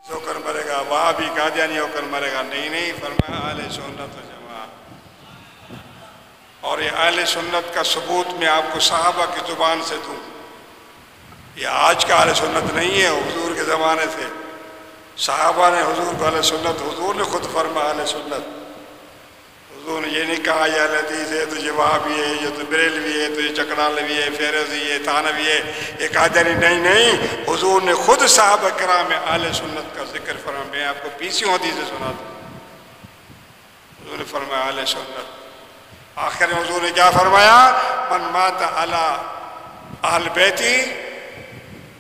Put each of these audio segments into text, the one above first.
ہو کر مرے گا، وہابی قادیانی ہو کر مرے گا، نہیں نہیں، فرمایا اہل سنت و جماعت۔ اور یہ اہل سنت کا ثبوت میں آپ کو صحابہ کی زبان سے دوں، یہ آج کا اہل سنت نہیں ہے، حضور کے زمانے سے صحابہ نے حضور کو اہل سنت، حضور نے خود فرمایا اہل سنت۔ حضور نے یہ نہیں کہا یہ اہل حدیث ہے تو یہ وہابی ہے، یہ تو بریلوی ہے، تو یہ چکڑالوی ہے، فیروزی ہے، تھانوی ہے، یہ قادیانی، نہیں نہیں، حضور نے خود صحابہ کرام میں اہل سنت کا ذکر فرمایا۔ میں آپ کو پیسیوں حدیثیں سنا دوں، حضور نے فرمایا اہل سنت۔ آخر میں حضور نے کیا فرمایا؟ من مات علی اہل بیتی،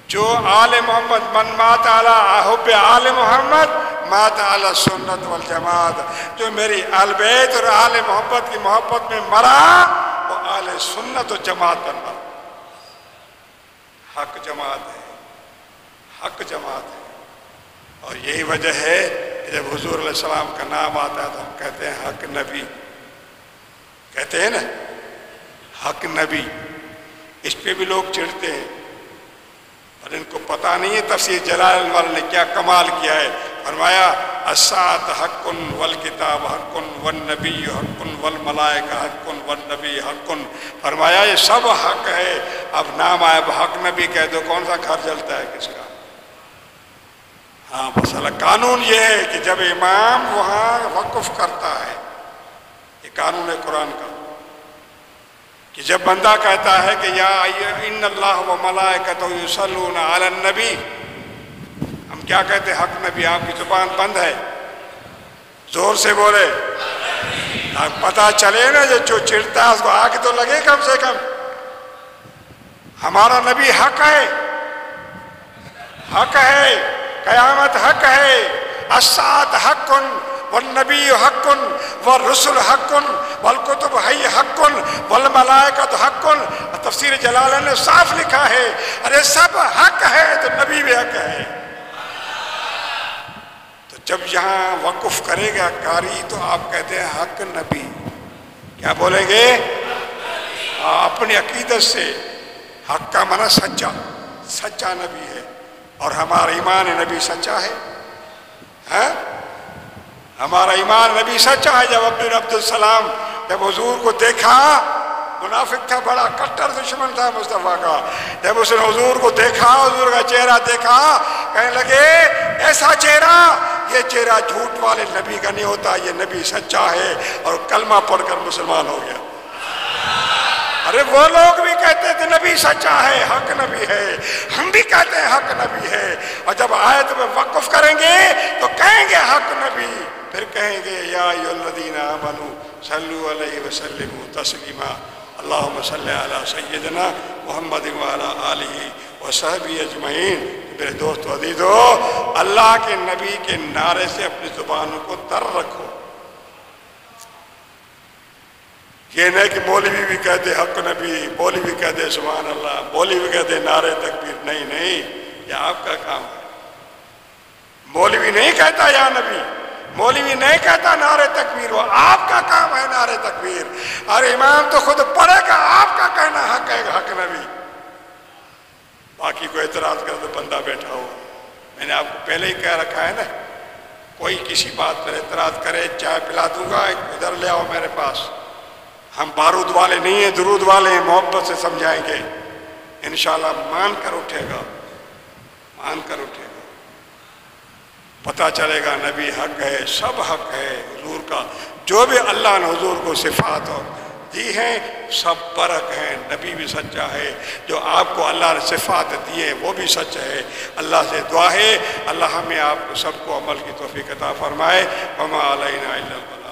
جو آل محمد، من مات علی حب آل محمد مات علی سنت والجماعت، جو میری آل بیت اور آل محمد کی محبت میں مرا وہ آل سنت و جماعت پر مرا۔ حق جماعت ہے، حق جماعت ہے۔ اور یہی وجہ ہے کہ جب حضور علیہ السلام کا نام آتا ہے تو ہم کہتے ہیں حق نبی، کہتے ہیں نا حق نبی۔ اس پہ بھی لوگ چڑھتے ہیں اور ان کو پتہ نہیں ہے تفسیر جلال والے نے کیا کمال کیا ہے۔ فرمایا الساعۃ حق والکتاب حق والنبی حق والملائکہ حق والنبی حق، فرمایا یہ سب حق ہے۔ اب نام آئے حق نبی کہہ دو، کون سا گھر جلتا ہے کس کا؟ ہاں مسئلہ قانون یہ ہے کہ جب امام وہاں وقف کرتا ہے، یہ قانون ہے قرآن کا، کہ جب بندہ کہتا ہے کہ یا ان اللہ و ملائکتہ یصلون علی النبی، ہم کیا کہتے ہیں؟ حق نبی۔ آپ کی زبان بند ہے، زور سے بولے، پتہ چلے نا جو چڑھتا ہے اس کو آگ تو لگے کم سے کم۔ ہمارا نبی حق ہے، حق ہے، قیامت حق ہے، الساعۃ حق والنبی حق والرسل حق والکتب حی حق والملائکۃ حق۔ تفسیر جلالہ نے صاف لکھا ہے، ارے سب حق ہے تو نبی بھی حق ہے۔ تو جب یہاں وقف کرے گا قاری تو آپ کہتے ہیں حق نبی، کیا بولیں گے؟ اپنی عقیدت سے حق کا معنی سچا، سچا نبی ہے، اور ہمارا ایمان نبی سچا ہے، ہمارا ایمان نبی سچا ہے۔ جب عبد السلام جب حضور کو دیکھا، منافق تھا، بڑا کٹر دشمن تھا مصطفیٰ کا، جب اس نے حضور کو دیکھا، حضور کا چہرہ دیکھا، کہنے لگے ایسا چہرہ، یہ چہرہ جھوٹ والے نبی کا نہیں ہوتا، یہ نبی سچا ہے، اور کلمہ پڑھ کر مسلمان ہو گیا۔ ارے وہ لوگ بھی کہتے تھے نبی سچا ہے، حق نبی ہے، ہم بھی کہتے ہیں حق نبی ہے، اور جب آیت میں وقف کریں گے تو کہیں گے حق نبی، پھر کہیں گے یا ایھا الذین آمنوا صلوا علیہ وسلموا تسلیما، اللہم صلی علی سیدنا محمد وعلی آلہ وصحبہ اجمعین۔ میرے دوست و عزیزو، اللہ کے نبی کے نعرے سے اپنی زبانوں کو تر رکھو۔ یہ نہیں کہ مولوی بھی کہتے حق نبی، مولوی بھی کہتے سبحان اللہ، مولوی بھی کہتے نعرے تکبیر، نہیں نہیں، یہ آپ کا کام ہے۔ مولوی نہیں کہتا یا نبی، مولوی نہیں کہتا نعرے تکبیر، وہ آپ کا کام ہے نعرے تکبیر، اور امام تو خود پڑھے گا، آپ کا کہنا حق ہے، حق نبی۔ باقی کو اعتراض کر تو بندہ بیٹھا ہو، میں نے آپ کو پہلے ہی کہہ رکھا ہے نا، کوئی کسی بات پر اعتراض کرے چائے پلا دوں گا، ادھر لے آؤ میرے پاس، ہم بارود والے نہیں ہیں، درود والے ہیں، محبت سے سمجھائیں گے، انشاءاللہ مان کر اٹھے گا، مان کر اٹھے گا، پتہ چلے گا نبی حق ہے، سب حق ہے حضور کا، جو بھی اللہ نے حضور کو صفات دی ہیں سب برحق ہیں، نبی بھی سچا ہے، جو آپ کو اللہ نے صفات دی ہے وہ بھی سچ ہے۔ اللہ سے دعا ہے اللہ ہمیں آپ کو سب کو عمل کی توفیق عطا فرمائے۔ وما علینا الا البلاغ۔